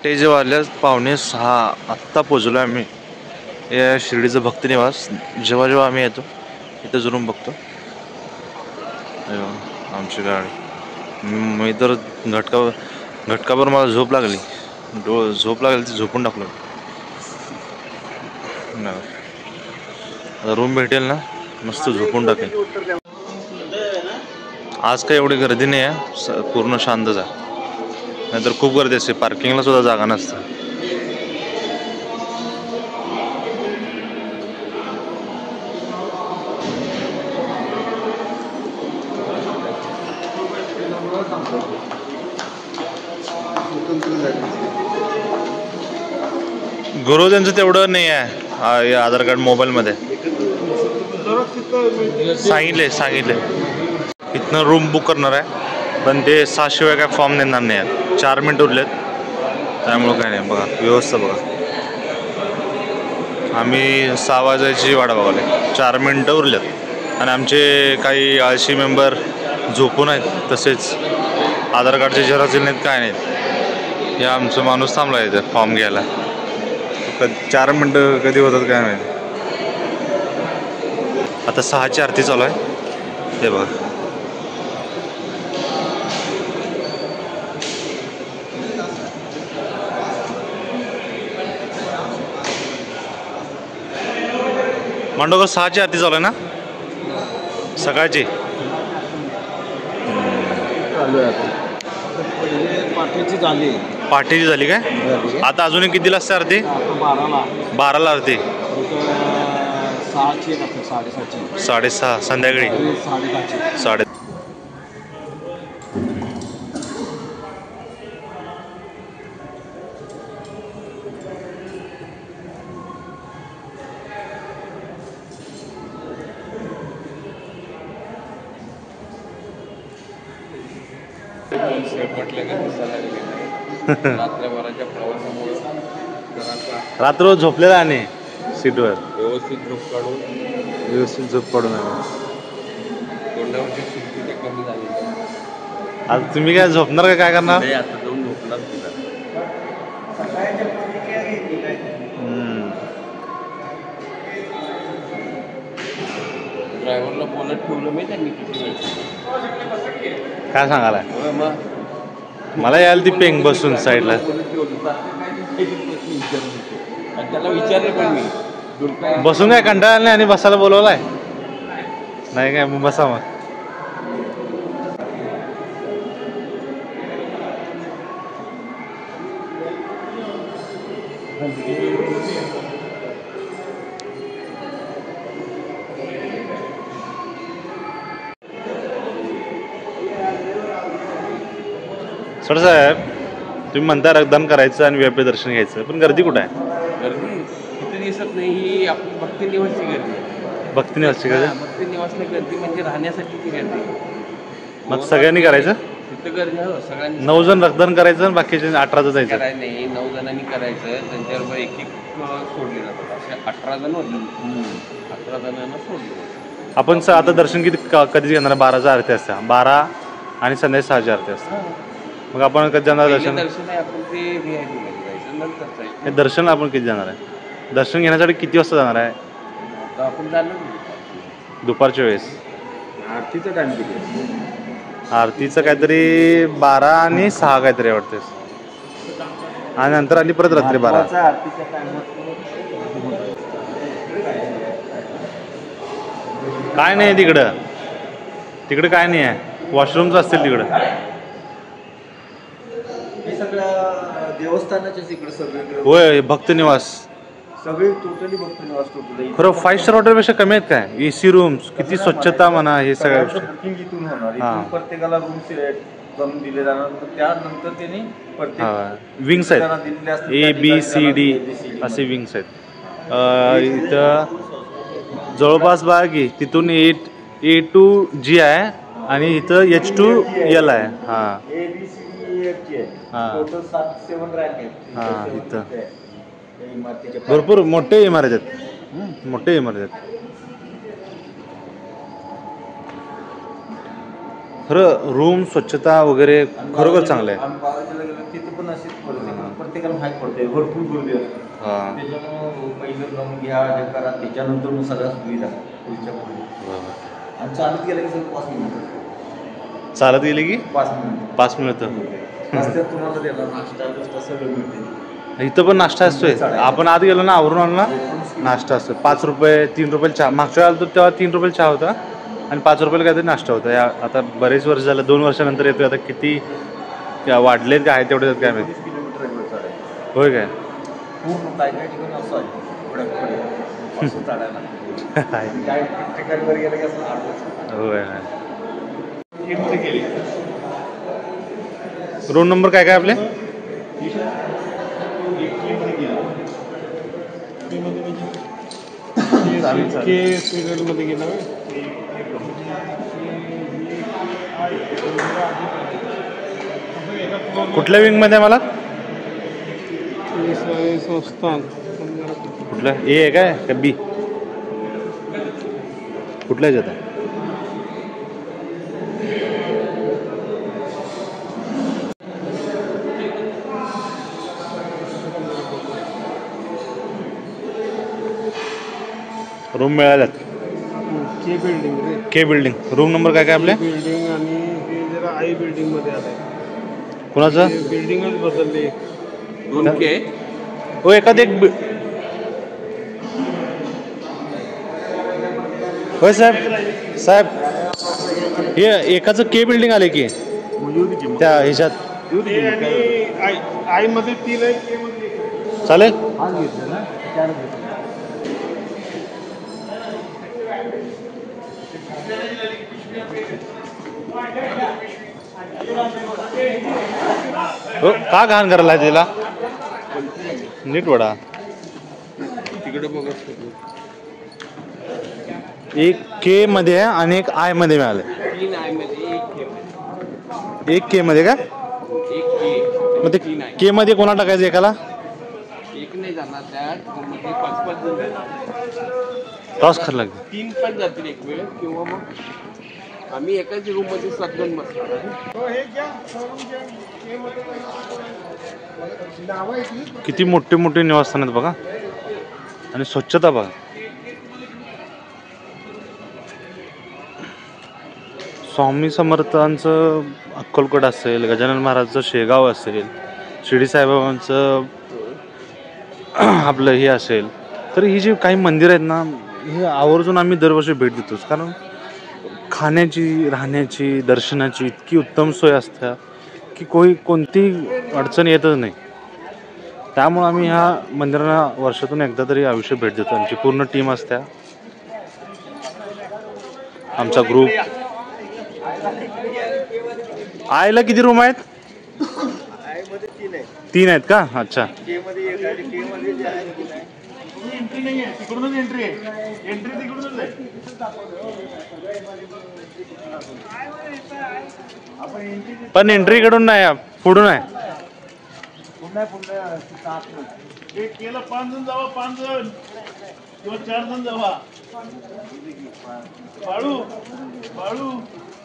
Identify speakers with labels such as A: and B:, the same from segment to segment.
A: पहाटे जे वाजल्या 5:45 आत्ता पोचलो आम्ही या शिर्डीचं भक्तनिवास. जेव्हा जेव्हा आम्ही येतो इथं जरूर बघतो. आमची गाडी मी तर घटकाभर मला झोप लागली ती झोपून टाकलो. रूम भेटेल ना मस्त झोपून टाकेल. आज काही एवढी गर्दी नाही आहे, पूर्ण शांतच आहे. नाहीतर खूप गर्दी असते, पार्किंगला सुद्धा जागा नसते. गुरुजींचं तेवढं नाही आहे या आधार कार्ड मोबाईलमध्ये. सांगितले इथनं रूम बुक करणार आहे, पण ते 6 शिवाय काय फॉर्म देणार नाही आहे. 4 मिनिट उरलेत, त्यामुळं काय नाही. बघा व्यवस्था बघा. आम्ही 6 वाजायची वाट बघायला, 4 मिनिटं उरलेत आणि आमचे काही आळशी मेंबर झोपून आहेत. तसेच आधार कार्डचे झेरॉक्स नाहीत, काय नाहीत. हे आमचं माणूस थांबला इथे फॉर्म घ्यायला. 4 मिनिटं कधी होतात काय माहिती. आता 6ची आरती चालू आहे, हे बघा. मांडोकर 6ची आरती चालू आहे ना सकाळची. पाठीची झाली काय? आता अजून कितीला असते आरती? 12ला आरती. 6:30 संध्याकाळी 10:30. रात्र झोपलेला आणि सीटवर व्यवस्थित झोप काढून आता तुम्ही काय झोपणार का काय करणार?
B: ड्रायव्हरला बोलत ठेवलं मी त्यांनी किती वेळ.
A: काय सांगायला मला यायला ती पेंग बसून साईडला
B: त्याला विचारले पण मी
A: बसून काय कंटाळा नाही आणि बसायला बोलवलाय नाही काय मग बसा मग. सर साहेब तुम्ही म्हणता रक्तदान करायचं आणि व्यापी दर्शन घ्यायचं, पण गर्दी कुठं आहे?
B: गर्दी इथे दिसत नाही. ही आपली भक्ती निवासची गर्दी.
A: भक्ती निवासची गर्दी?
B: भक्ती निवासची गर्दी म्हणजे राहण्यासाठीची गर्दी.
A: मग सगळ्यांनी करायचं
B: तिथं गर्दी हो सगळ्यांनी.
A: 9 जण रक्तदान करायचं आणि बाकीचे 18 जायचं?
B: काय नाही, 9 जणांनी करायचं. त्यांच्याबरोबर एक सोडले जातात. असे 18 जण होते. 18 जणांना सोडले.
A: आपण आता दर्शन कधी घेणार? 12चा आरती असते, 12 आणि संध्याकाळी 6ची आरती असते. मग आपण कधी जाणार दर्शन?
B: आपण ते VIP मध्ये जायचं, नंतर
A: दर्शन आपण किती जाणार आहे? दर्शन घेण्यासाठी किती वाजता जाणार आहे?
B: आपण जाणार
A: दुपारच्या वेळेस.
B: आरतीचं टाइम किती?
A: आरतीचं काहीतरी 12 आणि 6 काहीतरी वाटते, आणि नंतर आली परत रात्री 12. काय नाही तिकडं काय नाही आहे. वॉशरूमच असतील तिकडं.
B: देवस्थानाच्याच इकडे सगळीकडे.
A: होय भक्तनिवास
B: सगळे टोटली भक्तनिवास. टोटली
A: खरं 5 स्टार हॉटेलपेक्षा कमी आहेत काय? AC रूम्स किती स्वच्छता म्हणा, हे सगळ्या
B: बुकिंग इथून होणार. इथून प्रत्येकाला रूम करून दिले जाणार. त्यानंतर त्यांनी
A: विंग्स आहेत, ABCD असे विंग्स आहेत. इथं जवळपास बघा की तिथून A to G आहे आणि इथं H to L आहे. इथं भरपूर मोठे इमारत आहेत, मोठे इमारत आहेत. खरं रूम स्वच्छता वगैरे खरोखर चांगलं आहे.
C: आम्ही बालाजीला गेलो तिथं पण अशीच प्रत्येकाला माहीत पडते भरपूर गर्दी असते.
A: हां
C: त्याच्यामुळं पहिलं जाऊन घ्या हे करा त्याच्यानंतर मग सगळ्या सुविधा पुढच्या पुढे. आणि चालत गेलं की सगळं 5 मिनिटं.
A: चालत गेले की
C: 5 मिनिटं
A: 5 मिनिटं.
C: रस्त्यात तुम्हाला देणार नाश्ता बिस्टा सगळं मिळते.
A: इथं पण नाश्ता असतोय. आपण आत गेलो ना आवरून आलो ना नाश्ता असतो. 5 रुपये 3 रुपये चहा. मागच्या वेळेला तेव्हा 3 रुपये चहा होता आणि 5 रुपयाला काहीतरी नाश्ता होता. या आता बरेच वर्ष झालं 2 वर्षानंतर येतोय. आता किती वाढलेत काय आहे तेवढे काय माहिती.
C: 30 किलोमीटर आहे चढायला.
A: होय काय
C: पूर्ण काय काय ठिकाणी असं आहे पुढे असं चढायला लागतं. काय ठिकाणी वर गेलं की असं आडवं.
A: होय. रूम नंबर काय काय आपले? कुठल्या विंग मध्ये मला
D: संस्थान
A: कुठलं ए आहे काय का बी कुठल्या जात रूम मिळाल्यात.
D: के बिल्डिंग रे
A: के बिल्डिंग. रूम नंबर काय काय आपले?
D: बिल्डिंग आणि हे जरा आई बिल्डिंग मध्ये आलंय.
A: कुणाचं?
D: बिल्डिंगच बदलली.
B: 2K
A: हो एखाद एक होय साहेब साहेब हे एकाचं के बिल्डिंग आले की त्या ह्याच्यात
D: आई मध्ये 3 आहे के मध्ये 1 आहे.
A: चालेल.
C: आज घेतलं ना 4 घेतलं.
A: हो का घाण करायला तिला नीट वडा.
B: तिकडे बघत
A: एक के मध्ये आहे आणि एक आय मध्ये मिळाले.
B: 3 आहे मध्ये 1 K मध्ये.
A: एक के मध्ये का
B: 1 K
A: मग ते
B: 3 आहे.
A: के मध्ये कोणा टाकायचं एकाला?
B: एक नाही जाणार त्यात मध्ये 5-5 जण जाणार.
A: टॉस करायला लागते.
B: 3 पण जातील एक वेळ किंवा मग आम्ही एकाच रूम मध्ये 7 जण बसणार आहे.
D: हे घ्या शोरूम घ्या के मध्ये नाव आहे ती.
A: किती मोठे मोठे निवासस्थान आहेत बघा आणि स्वच्छता बघा. स्वामी समर्थांचं अक्कलकोट असेल, गजानन महाराजचं शेगाव असेल, शिर्डी साईबाबांचं आपलं हे असेल, तर ही जी काही मंदिरं आहेत ना हे आवर्जून आम्ही दरवर्षी भेट देतोच. कारण खाण्याची राहण्याची दर्शनाची इतकी उत्तम सोय असते की कोणती अडचण येतच नाही. त्यामुळं आम्ही ह्या मंदिरांना वर्षातून एकदा तरी आयुष्य भेट देतो. आमची पूर्ण टीम असते, आमचा ग्रुप. आयला किती रूम आहेत? 3 आहेत का? अच्छा.
D: एंट्री नाही आहे तिकडूनच एंट्री आहे. एंट्री तिकडूनच आहे.
A: पण एंट्री कडून नाही पुढून आहे.
D: एक केलं 5 जण जावा 5 जण किंवा 4 जण जावा. बाळू बाळू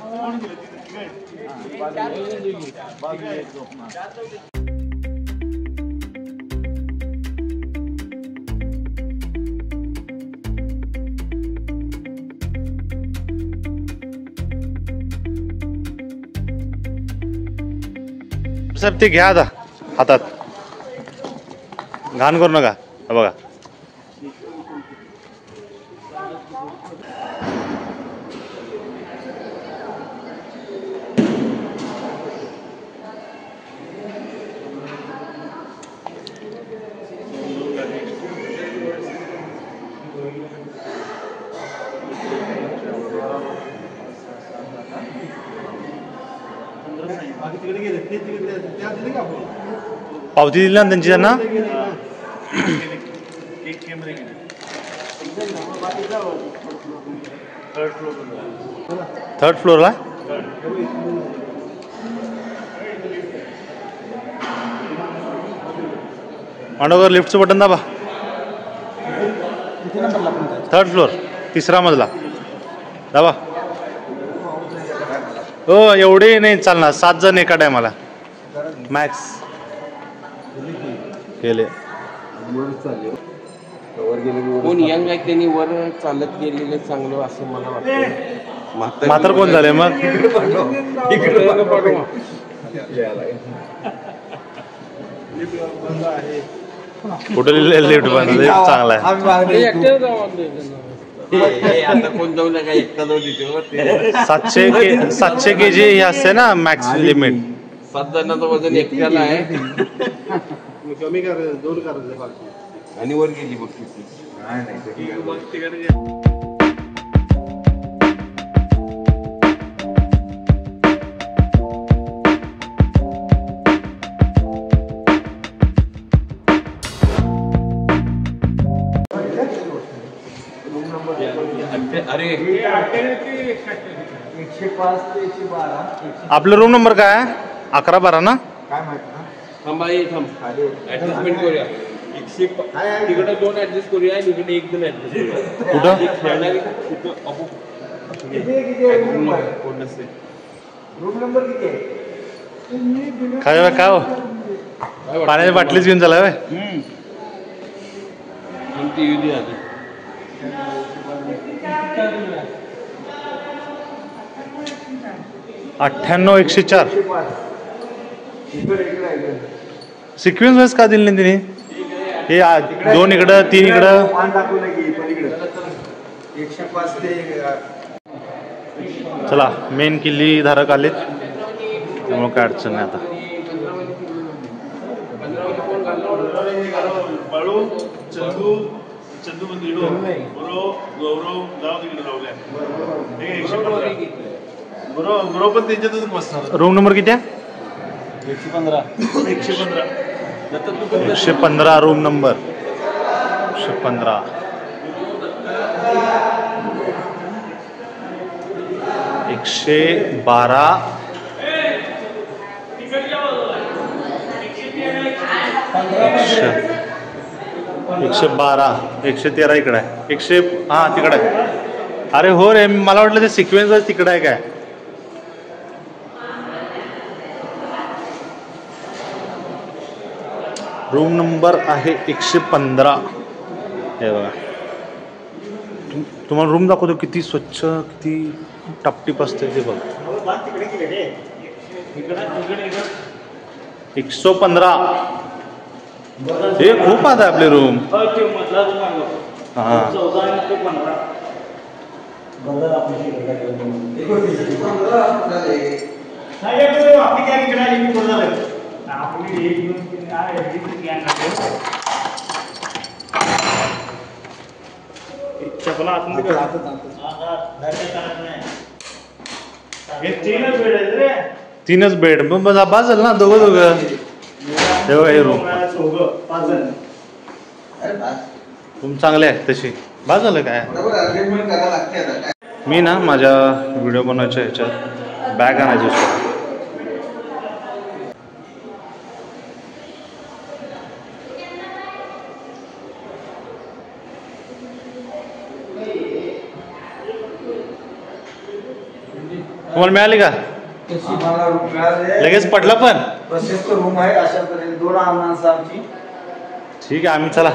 D: कोण गेलं तिथे?
A: साहेब ते घ्या आता हातात. घाण करू नका. बघा पावती दिली ना त्यांची त्यांना. थर्ड फ्लोअरला मांडवकर लिफ्टचं बटन दाबा. 3rd फ्लोअर 3रा मजला दाबा. हो एवढे नाही चालणार, 7 जण एका टायमाला मॅक्स गेले.
B: कोण यंग आहे त्यांनी वर चालत गेलेलं चांगलं असं मला वाटतं.
A: म्हातार कोण झाले मग? कुठे लिफ्ट बनवलं चांगला आहे.
B: आता कोण जाऊ नका, एकटा जाऊ देते.
A: 700 kg हे असते ना मॅक्स लिमिट.
B: 7 जणांचं वजन एकट्याला आहे
D: कमी करायचं, 2 करायचं
B: आणि वर गेली बघ किती. अरे
C: 105 ते 112.
A: आपलं रूम नंबर काय आहे? 11-12 ना?
C: काय माहिती ना?
B: थांबा थांब ऍडजस्टमेंट करूया. तिकडे 2 ऍडजस्ट करूया आणि इकडे 1 जण ऍडजस्ट करूया.
A: कुठं?
C: रूम नंबर किती आहे?
A: काय हो पाण्याची बाटलीच घेऊन चला होय.
B: ती येऊ दे आधी.
A: 98-104 सिक्वेन्स वाईज का दिली नाही तिने? हे 2 इकडं 3 इकडं.
C: 105 ते
A: चला मेन किल्ली धारक आलेत त्यामुळे काय अडचण नाही आता.
D: बाळू चंदू मंदिर गौरव गाव तिकडे लावल्या. गुरव पण त्यांच्यातच बसणार.
A: रूम नंबर किती आहे?
C: 115.
A: 115 रूम नंबर 115. एकशे 12 112 113 इकडे आहे. 100 हां तिकडे आहे. अरे हो रे मला वाटलं ते सिक्वेन्स तिकडे आहे काय. रूम नंबर आहे 115. हे बघा तुम्हाला रूम दाखवतो किती स्वच्छ किती टापटीप असते ते बघ. 115 हे खूप आता आपले रूम. हां तीनच बेड मग बस झालं ना. दोघं हे रूम चांगले आहेत तशी बस झालं काय. मी ना माझ्या व्हिडिओ बनवायच्या ह्याच्यात बॅग आणायची असतो. तुम्हाला मिळाली का? लगेच पटलं पण
C: प्रशस्त रूम आहे. अशा तऱ्हेने 2 माणसं आमची.
A: ठीक आहे आम्ही चला.